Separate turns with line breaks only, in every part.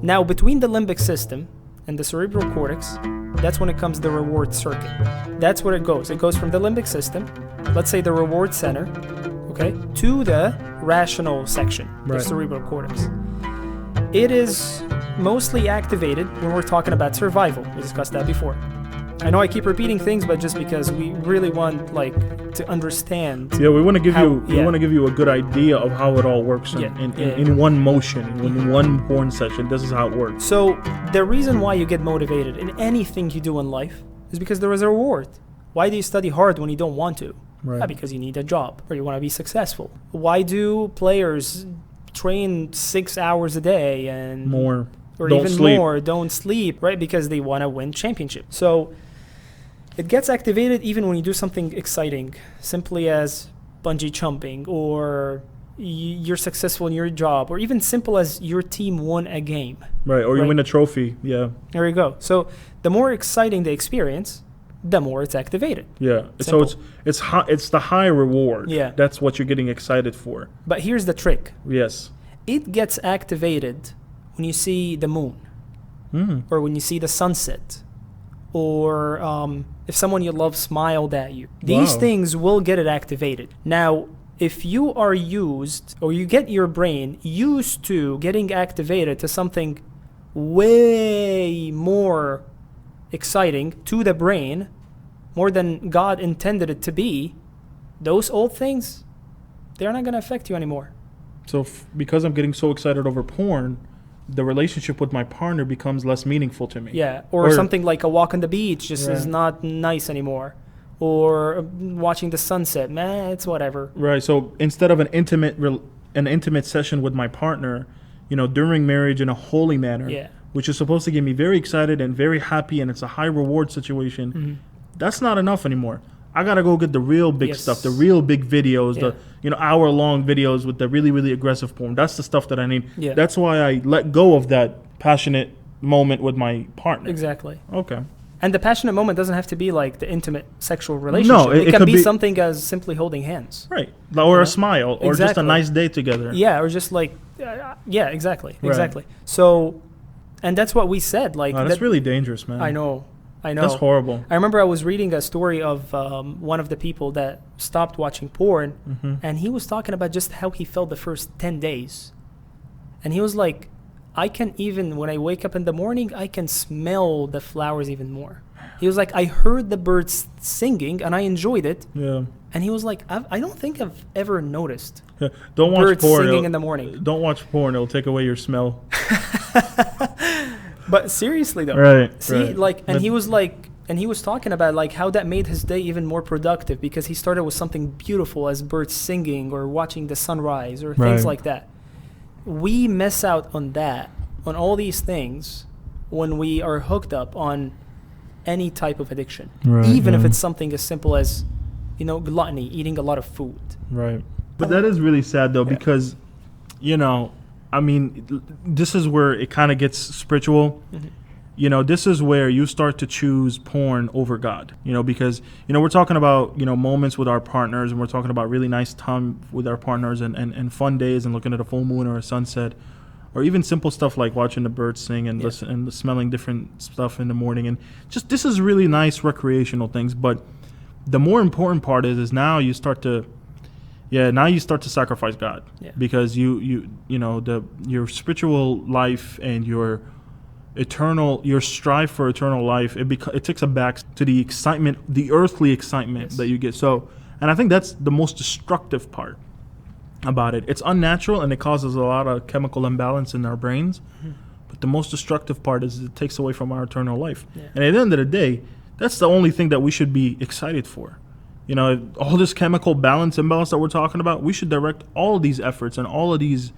Now, between the limbic system and the cerebral cortex, that's when it comes the reward circuit. That's where it goes. It goes from the limbic system, let's say the reward center, okay, to the rational section, the cerebral cortex. It is mostly activated when we're talking about survival. We discussed that before. I know I keep repeating things, but just because we really want to understand.
Yeah, we want to give you a good idea of how it all works in one motion, in one porn session. This is how it works.
So the reason why you get motivated in anything you do in life is because there is a reward. Why do you study hard when you don't want to?
Right.
Because you need a job or you want to be successful. Why do players train 6 hours a day and
more,
or even more, don't sleep, right? Because they want to win championship. So it gets activated even when you do something exciting, simply as bungee jumping, or you're successful in your job, or even simple as your team won a game.
Right, or you win a trophy, yeah.
There you go. So the more exciting the experience, the more it's activated.
Yeah,
Simple.
So it's the high reward.
Yeah.
That's what you're getting excited for.
But here's the trick.
Yes.
It gets activated when you see the moon, or when you see the sunset, or if someone you love smiled at you. These things will get it activated. Now, if you are used, or you get your brain used to getting activated to something way more exciting to the brain, more than God intended it to be, those old things, they're not going to affect you anymore.
So because I'm getting so excited over porn, the relationship with my partner becomes less meaningful to me.
Yeah, or something like a walk on the beach just is not nice anymore. Or watching the sunset, it's whatever.
Right, so instead of an intimate session with my partner, during marriage in a holy manner, which is supposed to get me very excited and very happy, and it's a high reward situation, that's not enough anymore. I gotta go get the real big stuff, the real big videos, the hour-long videos with the really, really aggressive porn. That's the stuff that I need.
Yeah.
That's why I let go of that passionate moment with my partner.
Exactly.
Okay.
And the passionate moment doesn't have to be like the intimate sexual relationship.
No,
it can be something as simply holding hands.
Right. Or a smile, or just a nice day together.
Yeah, or just exactly. So, and that's what we said.
That's really dangerous, man.
I know.
That's horrible.
I remember I was reading a story of one of the people that stopped watching porn, and he was talking about just how he felt the first 10 days. And he was like, I can even, when I wake up in the morning, I can smell the flowers even more. He was like, I heard the birds singing, and I enjoyed it.
Yeah.
And he was like, I don't think I've ever noticed
don't watch
birds
porn.
singing in the morning.
Don't watch porn. It'll take away your smell.
But seriously though, and he was talking about how that made his day even more productive, because he started with something beautiful as birds singing or watching the sunrise or things like that. We miss out on all these things when we are hooked up on any type of addiction, even if it's something as simple as, gluttony, eating a lot of food.
Right. But that is really sad though, because, this is where it kind of gets spiritual. This is where you start to choose porn over God, because, we're talking about, moments with our partners, and we're talking about really nice time with our partners and fun days and looking at a full moon or a sunset, or even simple stuff like watching the birds sing and listen and smelling different stuff in the morning. And just, this is really nice recreational things. But the more important part is now you start to sacrifice God, because your spiritual life and your strive for eternal life, it takes a back to the excitement, the earthly excitement that you get. So, and I think that's the most destructive part about it. It's unnatural and it causes a lot of chemical imbalance in our brains. But the most destructive part is it takes away from our eternal life. And at the end of the day, that's the only thing that we should be excited for. All this chemical imbalance that we're talking about, we should direct all these efforts and all this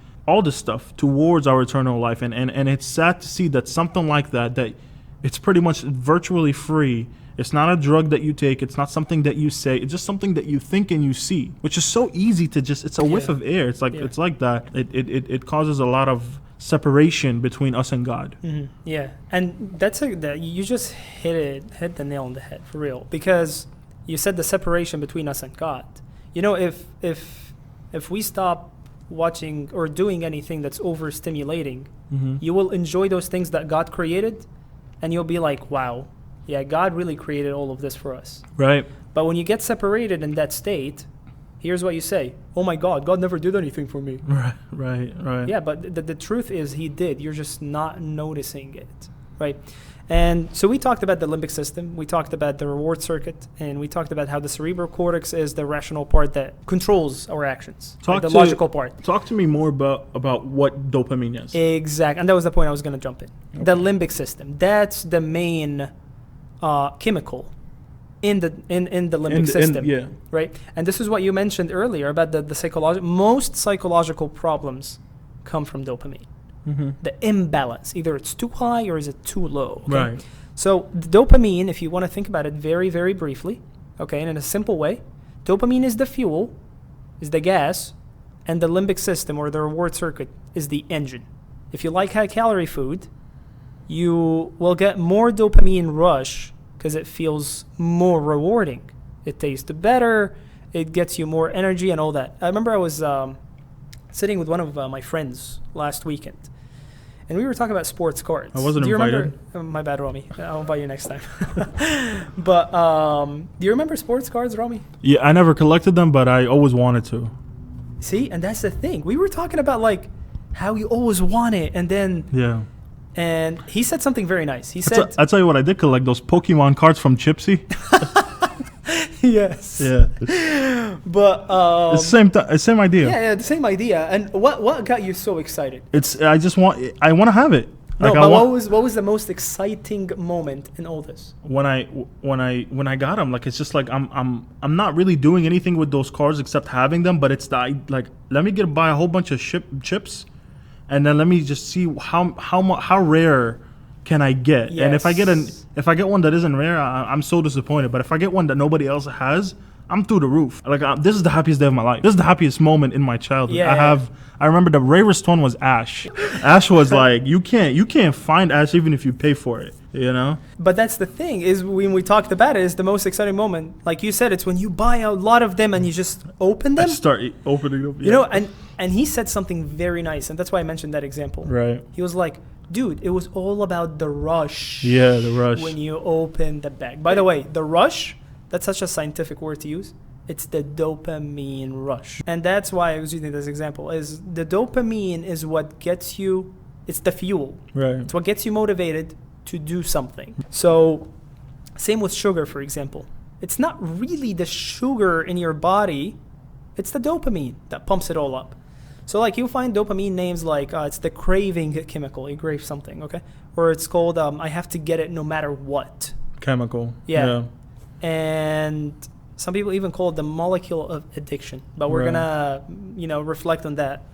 stuff towards our eternal life. And it's sad to see that something like that it's pretty much virtually free. It's not a drug that you take. It's not something that you say. It's just something that you think and you see, which is so easy to it's a whiff of air. It's like that. It causes a lot of separation between us and God.
Yeah. And you just hit the nail on the head for real, because you said the separation between us and God. If we stop watching or doing anything that's overstimulating, you will enjoy those things that God created, and you'll be like, wow, yeah, God really created all of this for us.
Right.
But when you get separated in that state, here's what you say: oh my God, God never did anything for me.
Right.
Yeah, but the truth is he did. You're just not noticing it, right? And so we talked about the limbic system, we talked about the reward circuit, and we talked about how the cerebral cortex is the rational part that controls our actions, the logical part.
Talk to me more about what dopamine is.
Exactly, and that was the point I was going to jump in. Okay. The limbic system, that's the main chemical in the limbic system, right? And this is what you mentioned earlier about the psychological. Most psychological problems come from dopamine. The imbalance, either it's too high or is it too low. Okay?
Right.
So the dopamine, if you want to think about it very, very briefly, okay, and in a simple way, dopamine is the fuel, is the gas, and the limbic system or the reward circuit is the engine. If you like high-calorie food, you will get more dopamine rush because it feels more rewarding. It tastes better, it gets you more energy and all that. I remember I was sitting with one of my friends last weekend, and we were talking about sports cards.
I wasn't invited.
My bad, Romy. I'll invite you next time. But do you remember sports cards, Romy?
Yeah, I never collected them, but I always wanted to.
See, and that's the thing. We were talking about like how you always want it, and then and he said something very nice. He said,
"I tell you what, I did collect those Pokemon cards from Chipsy."
Yes.
Yeah.
But
it's the same idea.
Yeah, the same idea. And what got you so excited?
I want to have it.
No, but what was the most exciting moment in all this?
When I got them, like, it's just like I'm not really doing anything with those cards except having them, but it's like, let me buy a whole bunch of chips, and then let me just see how rare can I get. Yes. And if I get one that isn't rare, I'm so disappointed. But if I get one that nobody else has, I'm through the roof. Like, this is the happiest day of my life. This is the happiest moment in my childhood. Yeah. I remember the rarest one was Ash. Ash was like, you can't find Ash even if you pay for it, you know?
But that's the thing, is when we talked about it, is the most exciting moment. Like you said, it's when you buy a lot of them and you just open them.
I start opening them. Yeah.
You know, and he said something very nice, and that's why I mentioned that example.
Right.
He was like, dude, it was all about the rush.
Yeah, the rush.
When you open the bag. By the way, the rush, that's such a scientific word to use. It's the dopamine rush. And that's why I was using this example, is the dopamine is what gets you, it's the fuel.
Right.
It's what gets you motivated to do something. So same with sugar, for example. It's not really the sugar in your body, it's the dopamine that pumps it all up. So like you find dopamine names like it's the craving chemical, you crave something, okay? Or it's called I have to get it no matter what.
Chemical.
Yeah. And some people even call it the molecule of addiction. But we're gonna, reflect on that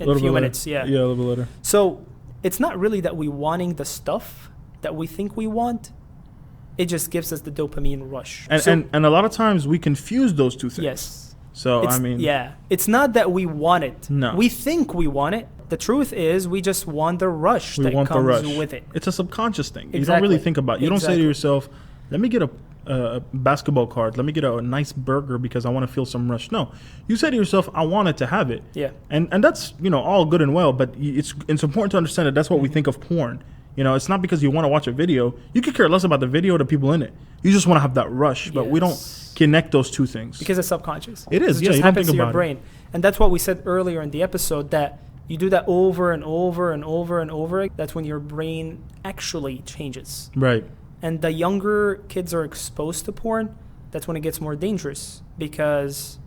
in a few minutes. Yeah.
Yeah, a little bit later.
So it's not really that we wanting the stuff that we think we want. It just gives us the dopamine rush.
And a lot of times we confuse those two things.
Yes.
So,
it's not that we want it.
No.
We think we want it. The truth is we just want the rush that comes with it.
It's a subconscious thing.
Exactly.
You don't really think about it. You don't say to yourself, let me get a basketball card. Let me get a nice burger because I want to feel some rush. No. You say to yourself, I wanted to have it.
Yeah.
And that's, all good and well, but it's important to understand that that's what we think of porn. It's not because you want to watch a video. You could care less about the video or the people in it. You just want to have that rush, but we don't connect those two things.
Because it's subconscious.
It is,
it just happens to your brain. And that's what we said earlier in the episode, that you do that over and over and over and over. That's when your brain actually changes.
Right.
And the younger kids are exposed to porn, that's when it gets more dangerous, because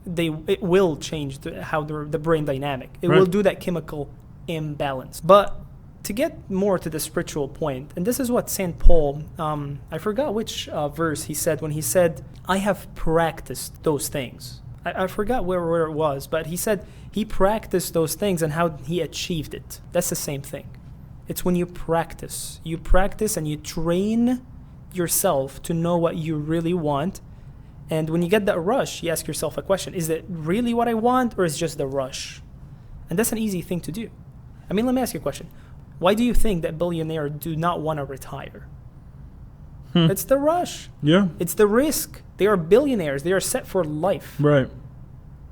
it will change how the brain dynamic. It will do that chemical imbalance. But to get more to the spiritual point, and this is what St. Paul, I forgot which verse he said when he said, I have practiced those things. I forgot where it was, but he said he practiced those things and how he achieved it. That's the same thing. It's when you practice. You practice and you train yourself to know what you really want. And when you get that rush, you ask yourself a question. Is it really what I want, or is it just the rush? And that's an easy thing to do. I mean, let me ask you a question. Why do you think that billionaires do not want to retire? It's the rush.
Yeah.
It's the risk. They are billionaires. They are set for life.
Right.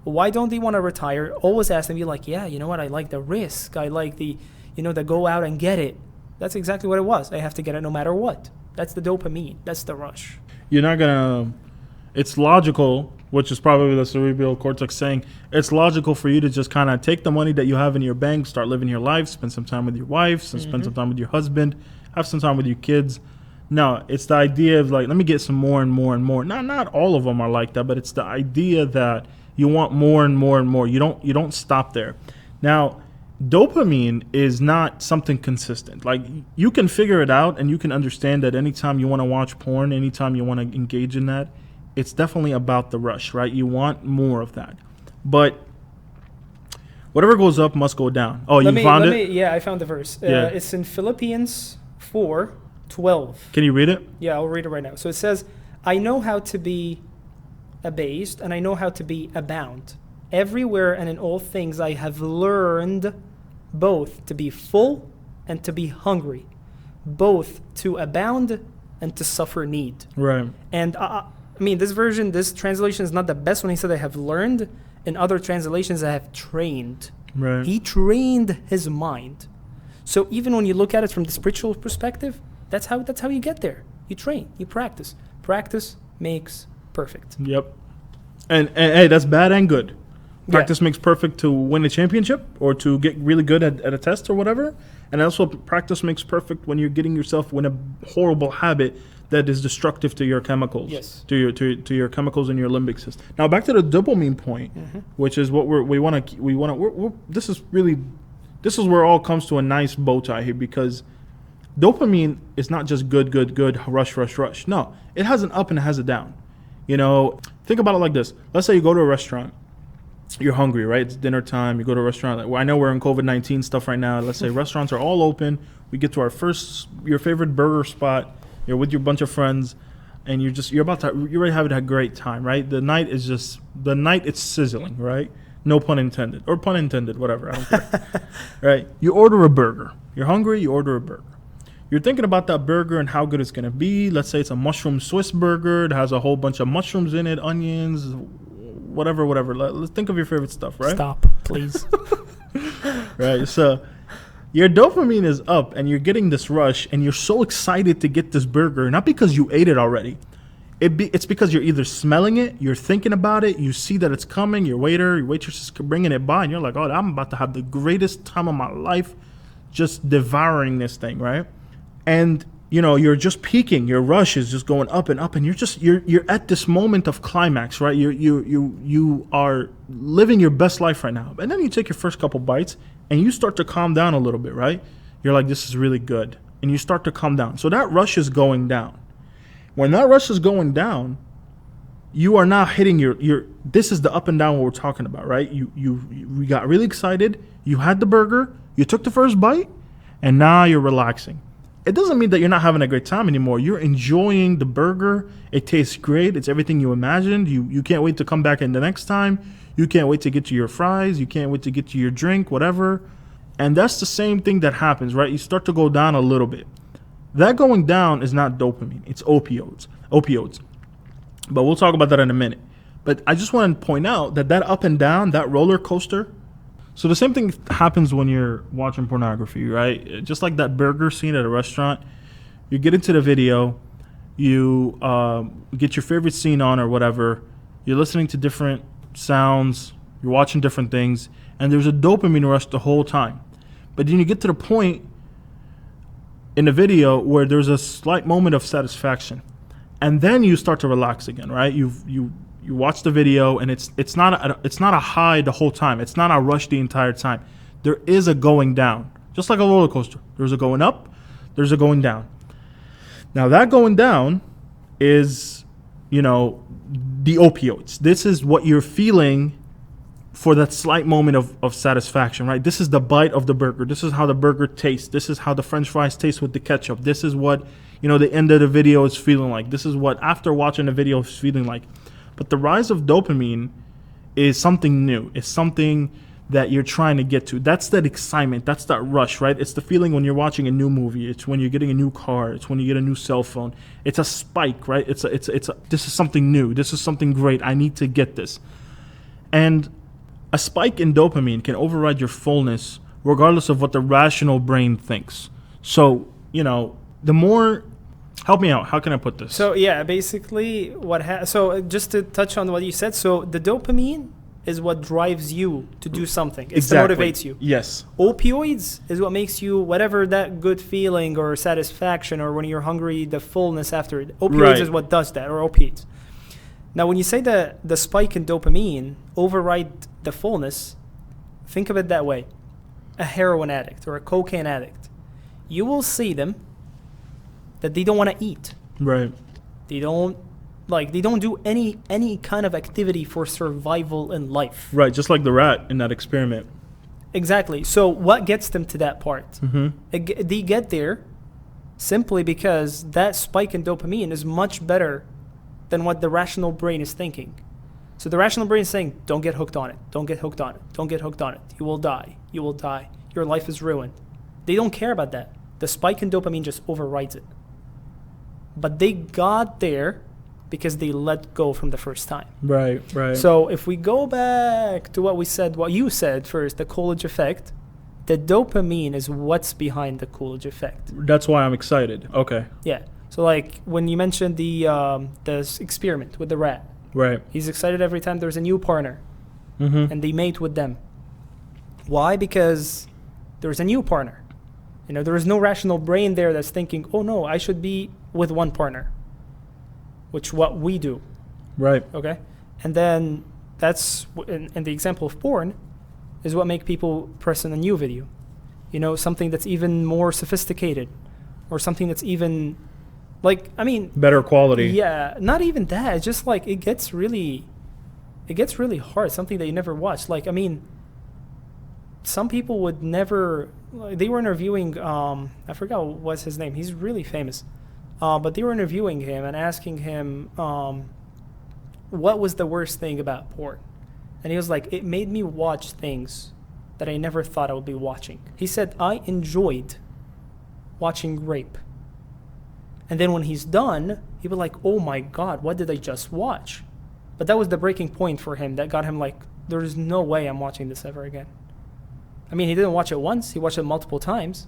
Why don't they want to retire? Always ask them, be like, yeah, you know what? I like the risk. I like the go out and get it. That's exactly what it was. I have to get it no matter what. That's the dopamine. That's the rush.
You're not going to, it's logical, which is probably the cerebral cortex saying, it's logical for you to just kind of take the money that you have in your bank, start living your life, spend some time with your wife, spend some time with your husband, have some time with your kids. No, it's the idea of like, let me get some more and more and more. Not all of them are like that, but it's the idea that you want more and more and more. You don't stop there. Now, dopamine is not something consistent. Like, you can figure it out and you can understand that anytime you want to watch porn, anytime you want to engage in that, it's definitely about the rush, right? You want more of that. But whatever goes up must go down. Oh, you found it?
Yeah, I found the verse. It's in Philippians 4:12.
Can you read it?
Yeah, I'll read it right now. So it says, I know how to be abased and I know how to be abound. Everywhere and in all things I have learned both to be full and to be hungry, both to abound and to suffer need.
Right.
And I mean, this translation is not the best when he said I have learned. In other translations, I have trained.
Right.
He trained his mind. So even when you look at it from the spiritual perspective, that's how you get there. You train, you practice. Practice makes perfect.
Yep. And hey, that's bad and good. Practice makes perfect to win a championship or to get really good at a test or whatever. And also practice makes perfect when you're getting yourself in a horrible habit that is destructive to your chemicals.
Yes.
To your chemicals in your limbic system. Now back to the dopamine point, which is what this is where it all comes to a nice bow tie here, because dopamine is not just good, rush. No, it has an up and it has a down. You know, think about it like this. Let's say you go to a restaurant. You're hungry, right? It's dinner time. You go to a restaurant. Well, I know we're in COVID-19 stuff right now. Let's say restaurants are all open. We get to your favorite burger spot. You're with your bunch of friends, and you're ready to have a great time, right? The night it's sizzling, right? No pun intended, or pun intended, whatever. I don't care. Right? You order a burger. You're hungry. You order a burger. You're thinking about that burger and how good it's gonna be. Let's say it's a mushroom Swiss burger. It has a whole bunch of mushrooms in it, onions, whatever. Let's think of your favorite stuff, right?
Stop, please.
Right. So your dopamine is up and you're getting this rush and you're so excited to get this burger, not because you ate it already. It's because you're either smelling it, you're thinking about it, you see that it's coming, your waitress is bringing it by, and you're like, oh, I'm about to have the greatest time of my life just devouring this thing, right? And you're just peaking. Your rush is just going up and up, and you're at this moment of climax, right? You are living your best life right now. And then you take your first couple bites, and you start to calm down a little bit, right? You're like, this is really good, and you start to calm down. So that rush is going down. When that rush is going down, you are now hitting your. This is the up and down what we're talking about, right? We got really excited. You had the burger. You took the first bite, and now you're relaxing. It doesn't mean that you're not having a great time anymore. You're enjoying the burger. It tastes great. It's everything you imagined. You can't wait to come back in the next time. You can't wait to get to your fries. You can't wait to get to your drink, whatever. And that's the same thing that happens, right? You start to go down a little bit. That going down is not dopamine. It's opioids. But we'll talk about that in a minute. But I just want to point out that up and down, that roller coaster. So the same thing happens when you're watching pornography, right? Just like that burger scene at a restaurant, you get into the video, you get your favorite scene on or whatever, you're listening to different sounds, you're watching different things, and there's a dopamine rush the whole time. But then you get to the point in the video where there's a slight moment of satisfaction, and then you start to relax again, right? You watch the video, and it's not a high the whole time. It's not a rush the entire time. There is a going down, just like a roller coaster. There's a going up, there's a going down. Now that going down is, the opioids. This is what you're feeling for that slight moment of satisfaction, right? This is the bite of the burger. This is how the burger tastes. This is how the French fries taste with the ketchup. This is what, the end of the video is feeling like. This is what after watching the video is feeling like. But the rise of dopamine is something new. It's something that you're trying to get to. That's that excitement. That's that rush, right? It's the feeling when you're watching a new movie. It's when you're getting a new car. It's when you get a new cell phone. It's a spike, right? This is something new. This is something great. I need to get this. And a spike in dopamine can override your fullness regardless of what the rational brain thinks. So, the more... Help me out. How can I put this?
So, yeah, basically so just to touch on what you said, so the dopamine is what drives you to do something. It's what motivates you.
Yes.
Opioids is what makes you whatever that good feeling or satisfaction, or when you're hungry, the fullness after it. Opioids is what does that, or opiates. Now, when you say the spike in dopamine override the fullness, think of it that way. A heroin addict or a cocaine addict, you will see them that they don't want to eat.
Right.
They don't do any kind of activity for survival in life.
Right, just like the rat in that experiment.
Exactly. So what gets them to that part?
Mm-hmm.
They get there simply because that spike in dopamine is much better than what the rational brain is thinking. So the rational brain is saying, don't get hooked on it. Don't get hooked on it. Don't get hooked on it. You will die. You will die. Your life is ruined. They don't care about that. The spike in dopamine just overrides it. But they got there because they let go from the first time.
Right.
So if we go back to what you said first, the Coolidge effect, the dopamine is what's behind the Coolidge effect.
That's why I'm excited. Okay.
Yeah. So like when you mentioned the experiment with the rat.
Right.
He's excited every time there's a new partner.
Mm-hmm.
And they mate with them. Why? Because there's a new partner. There is no rational brain there that's thinking, oh no, I should be with one partner. Which what we do.
Right.
Okay? And then that's, in the example of porn, is what make people press on a new video. Something that's even more sophisticated. Or something that's even,
better quality.
Yeah, not even that. It's just it gets really hard. Something that you never watched. Some people would never, they were interviewing, I forgot what's his name. He's really famous. But they were interviewing him and asking him, what was the worst thing about porn? And he was like, it made me watch things that I never thought I would be watching. He said, I enjoyed watching rape. And then when he's done, he'd be like, oh my God, what did I just watch? But that was the breaking point for him that got him there's no way I'm watching this ever again. He didn't watch it once, he watched it multiple times,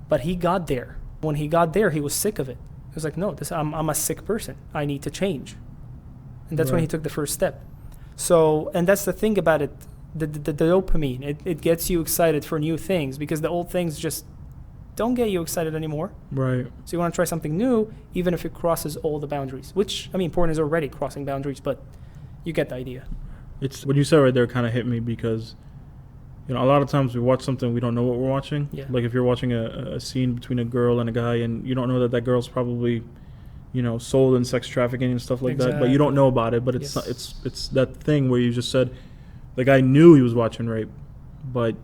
but he got there. When he got there, he was sick of it. He was like, no, I'm a sick person. I need to change. And that's when he took the first step. So, and that's the thing about it, the dopamine. It gets you excited for new things because the old things just don't get you excited anymore.
Right.
So you want to try something new, even if it crosses all the boundaries, which, porn is already crossing boundaries, but you get the idea.
It's what you said right there kind of hit me because... a lot of times we watch something, we don't know what we're watching.
Yeah.
Like if you're watching a scene between a girl and a guy and you don't know that girl's probably, sold in sex trafficking and stuff like that, but you don't know about it. But it's not, it's that thing where you just said the guy knew he was watching rape, but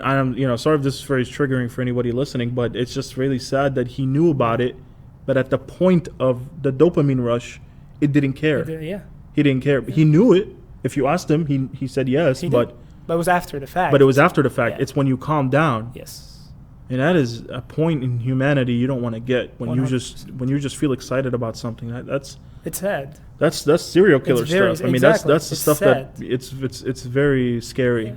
I'm sorry if this is very triggering for anybody listening, but it's just really sad that he knew about it, but at the point of the dopamine rush, it didn't care. He didn't care. Yeah. He knew it. If you asked him, he said yes, but
it was after the fact.
But it was after the fact. Yeah. It's when you calm down.
Yes.
And that is a point in humanity you don't want to get when
100%.
you just feel excited about something. It's
sad.
That's serial killer stuff. That's the stuff
sad.
that it's very scary.
Yeah.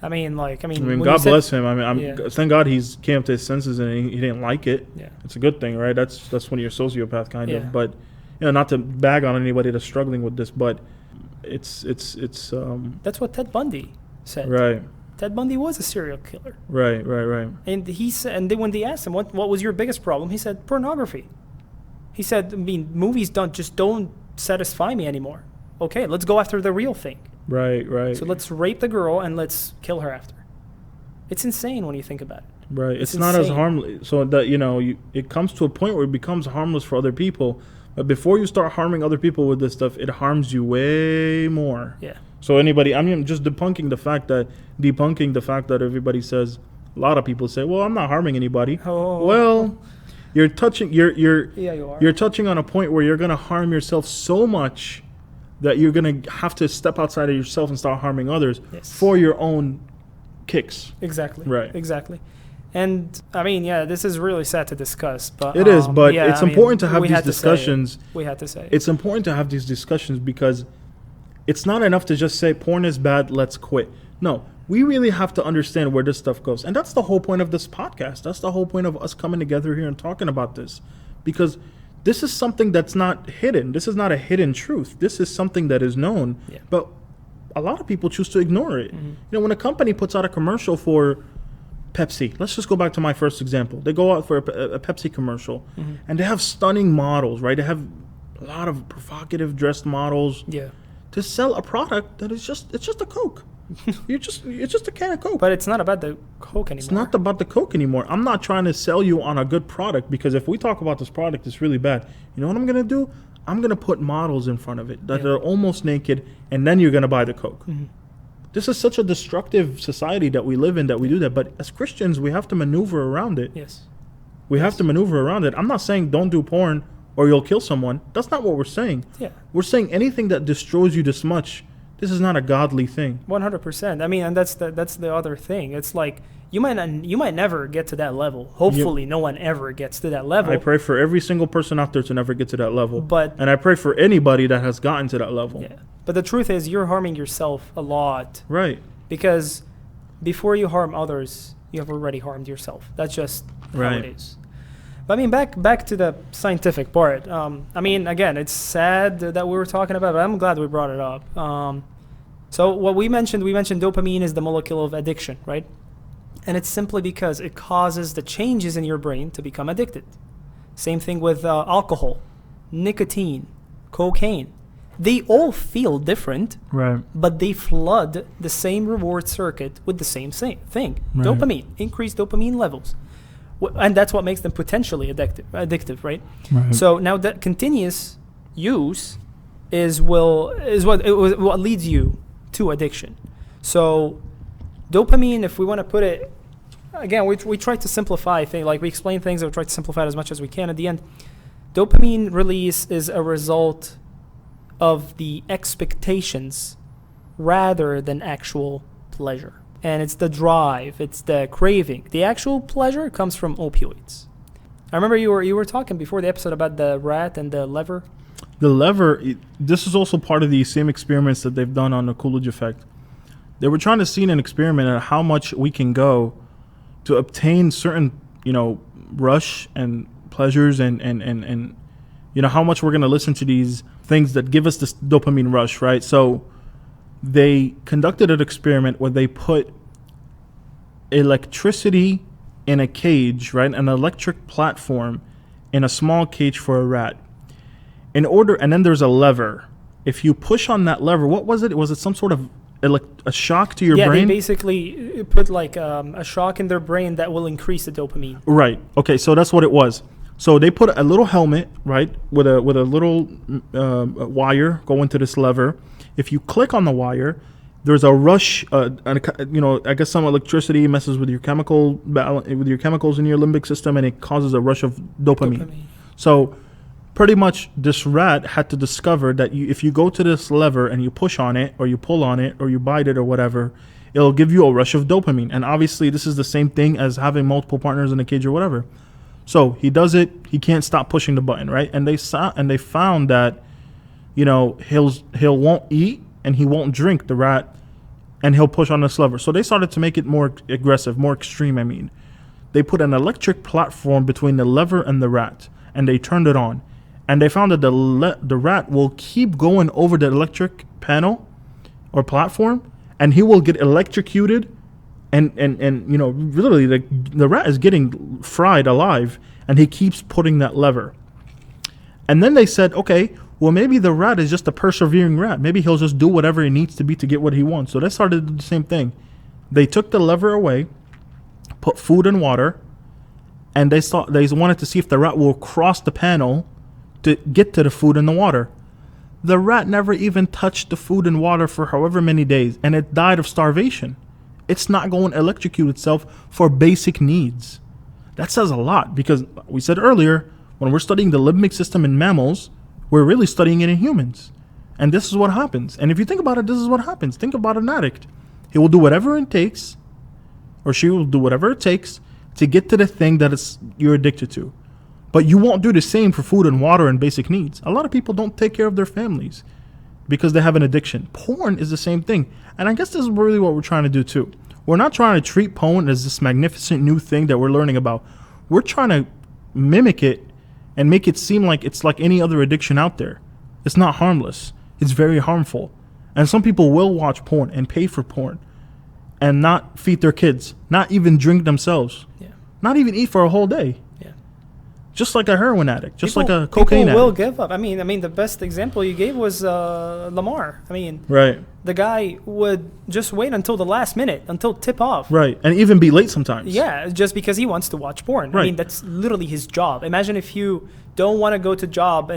God bless him. Thank God he's came to his senses and he didn't like it.
Yeah.
It's a good thing, right? That's when you're a sociopath kind of. But not to bag on anybody that's struggling with this, but it's
that's what Ted Bundy said.
Right.
Ted Bundy was a serial killer.
Right.
And he said, and then when they asked him what was your biggest problem, he said pornography. He said, movies don't satisfy me anymore. Okay, let's go after the real thing.
Right.
So let's rape the girl and let's kill her after. It's insane when you think about it.
Right. It's not as harmless. So that it comes to a point where it becomes harmless for other people. But before you start harming other people with this stuff, it harms you way more.
Yeah.
So I'm just debunking the fact that everybody says, a lot of people say, well, I'm not harming anybody.
Oh.
Well, you're touching you are. You're touching on a point where you're going to harm yourself so much that you're going to have to step outside of yourself and start harming others for your own kicks.
Exactly.
Right.
Exactly. And this is really sad to discuss, but
it is. But it's important to have these discussions.
We had to say
it's important to have these discussions because It's not enough to just say porn is bad, let's quit. No, we really have to understand where this stuff goes. And that's the whole point of this podcast. That's the whole point of us coming together here and talking about this. Because this is something that's not hidden. This is not a hidden truth. This is something that is known. Yeah. But a lot of people choose to ignore it. When a company puts out a commercial for Pepsi, let's just go back to my first example. They go out for a Pepsi commercial, and they have stunning models, right? They have a lot of provocative dressed models to sell a product that is just a Coke. It's just a can of Coke.
But it's not about the Coke anymore.
It's not about the Coke anymore. I'm not trying to sell you on a good product, because if we talk about this product, it's really bad. You know what I'm going to do? I'm going to put models in front of it that are almost naked, and then you're going to buy the Coke. This is such a destructive society that we live in, that we do that. But as Christians, we have to maneuver around it.
Yes.
We have to maneuver around it. I'm not saying don't do porn or you'll kill someone. That's not what we're saying.
Yeah.
We're saying anything that destroys you this much, this is not a godly thing.
100%. I mean, and that's the other thing. It's like you might never get to that level. Hopefully, no one ever gets to that level.
I pray for every single person out there to never get to that level. And I pray for anybody that has gotten to that level.
Yeah. But the truth is, you're harming yourself a lot.
Right.
Because before you harm others, you have already harmed yourself. That's just how it is. But I mean, back to the scientific part. I mean, again, it's sad that we were talking about, but I'm glad we brought it up. So what we mentioned dopamine is the molecule of addiction, right? And it's simply because it causes the changes in your brain to become addicted. Same thing with alcohol, nicotine, cocaine. They all feel different,
right?
But they flood the same reward circuit with the same thing. Right. Dopamine, increased dopamine levels. And that's what makes them potentially addictive, right? So now that continuous use is what leads you to addiction. So dopamine, if we want to put it, again, we try to simplify things, like we explain things, and we try to simplify it as much as we can. At the end, dopamine release is a result of the expectations rather than actual pleasure. And it's the drive, it's the craving. The actual pleasure comes from opioids. I remember you were talking before the episode about the rat and the lever.
The lever, this is also part of the same experiments that they've done on the Coolidge effect. They were trying to see in an experiment at how much we can go to obtain certain, rush and pleasures and how much we're going to listen to these things that give us this dopamine rush, right? So they conducted an experiment where they put electricity in a cage, right? An electric platform in a small cage for a rat. And then there's a lever. If you push on that lever, what was it? Was it some sort of a shock to your brain?
Yeah, they basically put like a shock in their brain that will increase the dopamine.
Right. Okay, so that's what it was. So they put a little helmet, right, with a little wire going to this lever. If you click on the wire, there's a rush. I guess some electricity messes with your chemicals in your limbic system, and it causes a rush of dopamine. So pretty much this rat had to discover that if you go to this lever and you push on it, or you pull on it, or you bite it, or whatever, it'll give you a rush of dopamine. And obviously, this is the same thing as having multiple partners in a cage or whatever. So he does it. He can't stop pushing the button, right? And they found that, he'll won't eat and he won't drink, the rat, and he'll push on this lever. So they started to make it more aggressive, more extreme. I mean, they put an electric platform between the lever and the rat, and they turned it on, and they found that the rat will keep going over the electric panel or platform, and he will get electrocuted. And literally the rat is getting fried alive, and he keeps putting that lever. And then they said, okay, well, maybe the rat is just a persevering rat. Maybe he'll just do whatever he needs to be to get what he wants. So they started to do the same thing. They took the lever away, put food and water, and they wanted to see if the rat will cross the panel to get to the food and the water. The rat never even touched the food and water for however many days, and it died of starvation. It's not going to electrocute itself for basic needs. That says a lot, because we said earlier, when we're studying the limbic system in mammals, we're really studying it in humans. And this is what happens. And if you think about it, this is what happens. Think about an addict. He will do whatever it takes, or she will do whatever it takes to get to the thing that you're addicted to. But you won't do the same for food and water and basic needs. A lot of people don't take care of their families. because they have an addiction. Porn is the same thing. And I guess this is really what we're trying to do too. We're not trying to treat porn as this magnificent new thing that we're learning about. We're trying to mimic it and make it seem like it's like any other addiction out there. It's not harmless. It's very harmful. And some people will watch porn and pay for porn and not feed their kids, not even drink themselves, not even eat for a whole day. Just like a heroin addict, just like a cocaine addict.
People will give up. I mean, the best example you gave was Lamar. I mean,
right.
The guy would just wait until the last minute, until tip off.
Right, and even be late sometimes.
Yeah, just because he wants to watch porn.
Right.
I mean, that's literally his job. Imagine if you don't want to go to job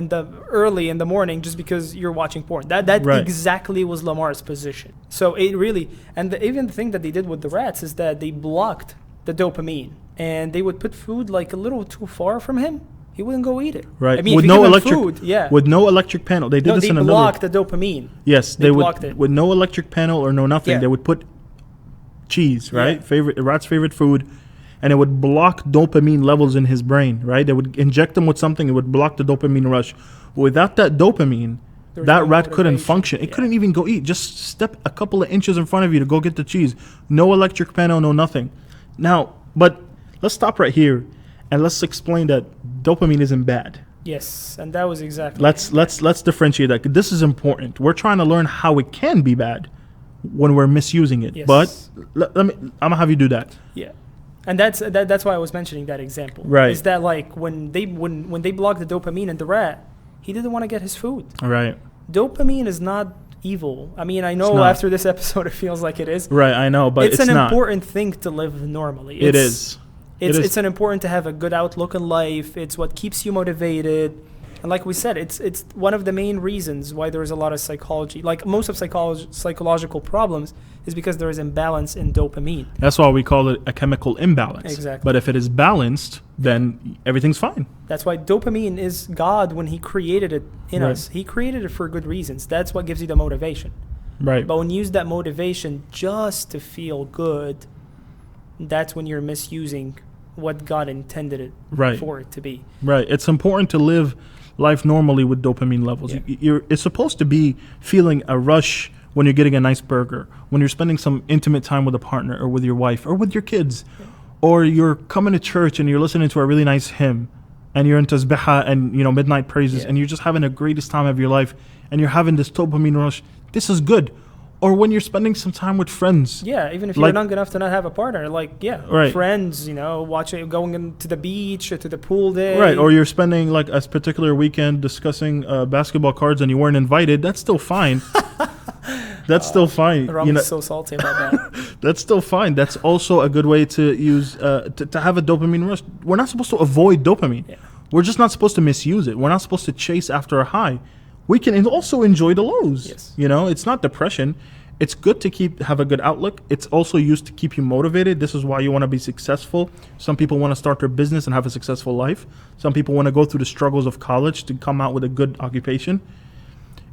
early in the morning just because you're watching porn. That
right.
exactly was Lamar's position. So it really, and even the thing that they did with the rats is that they blocked the dopamine. And they would put food like a little too far from him. He wouldn't go eat it.
Right.
I mean,
with no electric with no electric panel. They did this in another.
They blocked the dopamine.
Yes, they blocked it. With no electric panel or no nothing.
Yeah.
They would put cheese, right? Yeah. Rat's favorite food, and it would block dopamine levels in his brain, right? They would inject him with something, it would block the dopamine rush. Without that dopamine, that rat couldn't function. It couldn't even go eat. Just step a couple of inches in front of you to go get the cheese. No electric panel, no nothing. Now, but let's stop right here and let's explain that dopamine isn't bad.
Yes, and that was exactly.
Let's differentiate that. This is important. We're trying to learn how it can be bad when we're misusing it. Yes. But I'm gonna have you do that.
Yeah, and that's why I was mentioning that example.
Right.
Is that like when they blocked the dopamine in the rat, he didn't want to get his food.
Right.
Dopamine is not evil. I mean, I know after this episode it feels like it is.
Right, I know, but it's
an
not.
important thing to live normally.
It is.
It's an important to have a good outlook in life. It's what keeps you motivated. And like we said, it's one of the main reasons why there is a lot of psychology. Like most of psychological problems is because there is imbalance in dopamine.
That's why we call it a chemical imbalance.
Exactly.
But if it is balanced, then everything's fine.
That's why dopamine is God when he created it in us. He created it for good reasons. That's what gives you the motivation.
Right.
But when you use that motivation just to feel good, that's when you're misusing what God intended it for it to be.
Right. It's important to live life normally with dopamine levels. Yeah. It's supposed to be feeling a rush when you're getting a nice burger, when you're spending some intimate time with a partner or with your wife or with your kids, or you're coming to church and you're listening to a really nice hymn and you're in tasbihah and midnight praises and you're just having the greatest time of your life and you're having this dopamine rush. This is good. Or when you're spending some time with friends.
Yeah, even if you're young enough to not have a partner, friends, watching, going to the beach, to the pool day.
Right, or you're spending like a particular weekend discussing basketball cards and you weren't invited. That's still fine. That's still fine.
Rami's so salty about that.
That's still fine. That's also a good way to use, to have a dopamine rush. We're not supposed to avoid dopamine. Yeah. We're just not supposed to misuse it. We're not supposed to chase after a high. We can also enjoy the lows.
Yes.
It's not depression. It's good to have a good outlook. It's also used to keep you motivated. This is why you want to be successful. Some people want to start their business and have a successful life. Some people want to go through the struggles of college to come out with a good occupation.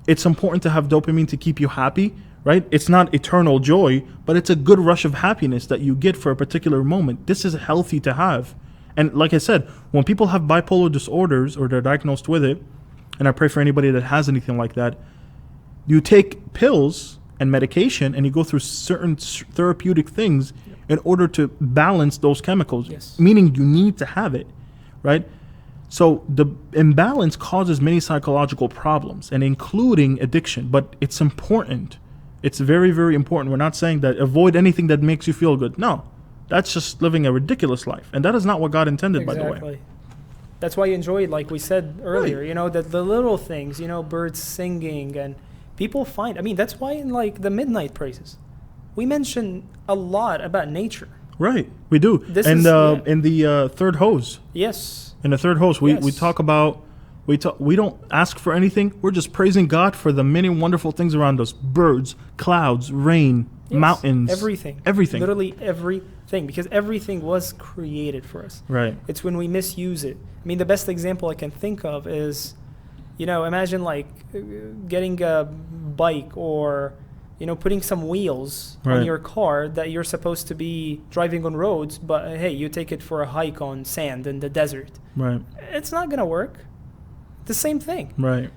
It's important to have dopamine to keep you happy, right? It's not eternal joy, but it's a good rush of happiness that you get for a particular moment. This is healthy to have. And like I said, when people have bipolar disorders or they're diagnosed with it, and I pray for anybody that has anything like that, you take pills and medication and you go through certain therapeutic things in order to balance those chemicals, meaning you need to have it, right? So the imbalance causes many psychological problems, and including addiction, but it's important. It's very, very important. We're not saying that avoid anything that makes you feel good. No, that's just living a ridiculous life, and that is not what God intended, by the way.
That's why you enjoy it, like we said earlier, the little things, birds singing and people find, that's why in like the midnight praises, we mention a lot about nature.
Right, we do. In the third hose.
Yes.
In the third hose, we talk about, we don't ask for anything. We're just praising God for the many wonderful things around us. Birds, clouds, rain, mountains.
Everything. Literally everything, because everything was created for us.
Right.
It's when we misuse it. The best example I can think of is, imagine like getting a bike or, putting some wheels on your car that you're supposed to be driving on roads, but hey, you take it for a hike on sand in the desert.
Right.
It's not going to work. The same thing.
Right.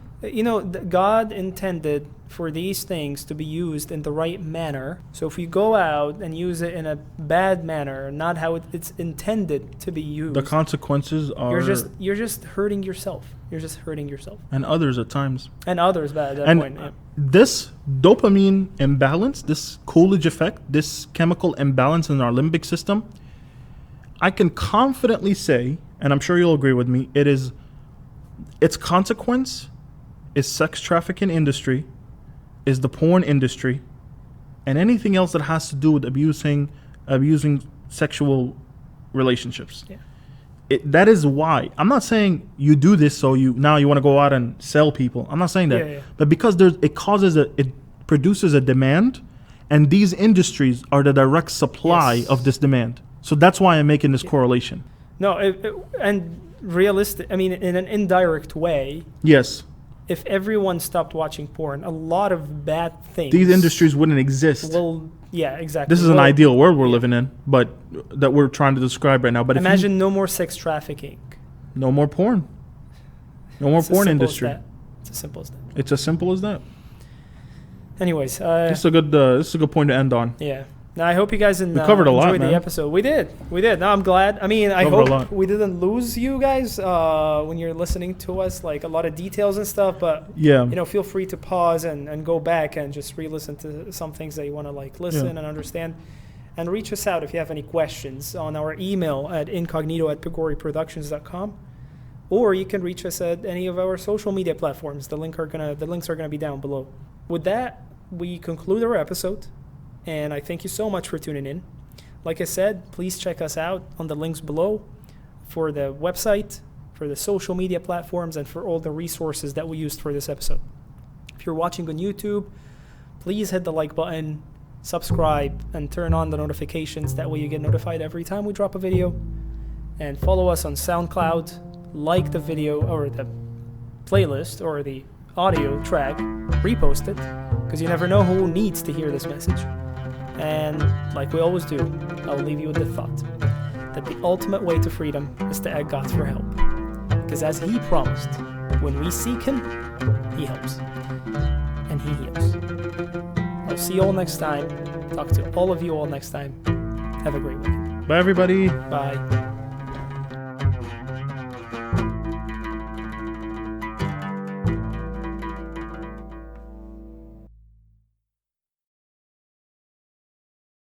God intended for these things to be used in the right manner. So if you go out and use it in a bad manner, not how it's intended to be used,
the consequences are
you're just hurting yourself. You're just hurting yourself
and others at times.
And others at that point. Yeah.
This dopamine imbalance, this Coolidge effect, this chemical imbalance in our limbic system, I can confidently say, and I'm sure you'll agree with me, its consequence is sex trafficking industry, is the porn industry, and anything else that has to do with abusing sexual relationships.
Yeah.
That is why. I'm not saying you do this so you want to go out and sell people. I'm not saying that.
Yeah.
But because it produces a demand, and these industries are the direct supply of this demand. So that's why I'm making this correlation.
No, and realistic. I mean, in an indirect way.
Yes.
If everyone stopped watching porn, a lot of bad things.
These industries wouldn't exist.
Well, yeah, exactly.
This is an ideal world we're living in, but that we're trying to describe right now. But
imagine no more sex trafficking.
No more porn. No more porn industry.
It's as simple as that.
It's as simple as that.
Anyways,
this is a good point to end on.
Yeah. Now, I hope you guys
covered a lot,
enjoyed the episode. We did. No, I'm glad. I mean, I hope we didn't lose you guys when you're listening to us, like a lot of details and stuff. But
yeah,
feel free to pause and go back and just re-listen to some things that you want to like listen and understand. And reach us out if you have any questions on our email at incognito@pagoriproductions.com, or you can reach us at any of our social media platforms. The links are gonna be down below. With that, we conclude our episode. And I thank you so much for tuning in. Like I said, please check us out on the links below for the website, for the social media platforms, and for all the resources that we used for this episode. If you're watching on YouTube, please hit the like button, subscribe, and turn on the notifications. That way you get notified every time we drop a video. And follow us on SoundCloud. Like the video or the playlist or the audio track. Repost it, because you never know who needs to hear this message. And like we always do, I'll leave you with the thought that the ultimate way to freedom is to ask God for help. Because as He promised, when we seek Him, He helps. And He heals. I'll see you all next time. Talk to all of you all next time. Have a great week.
Bye, everybody.
Bye.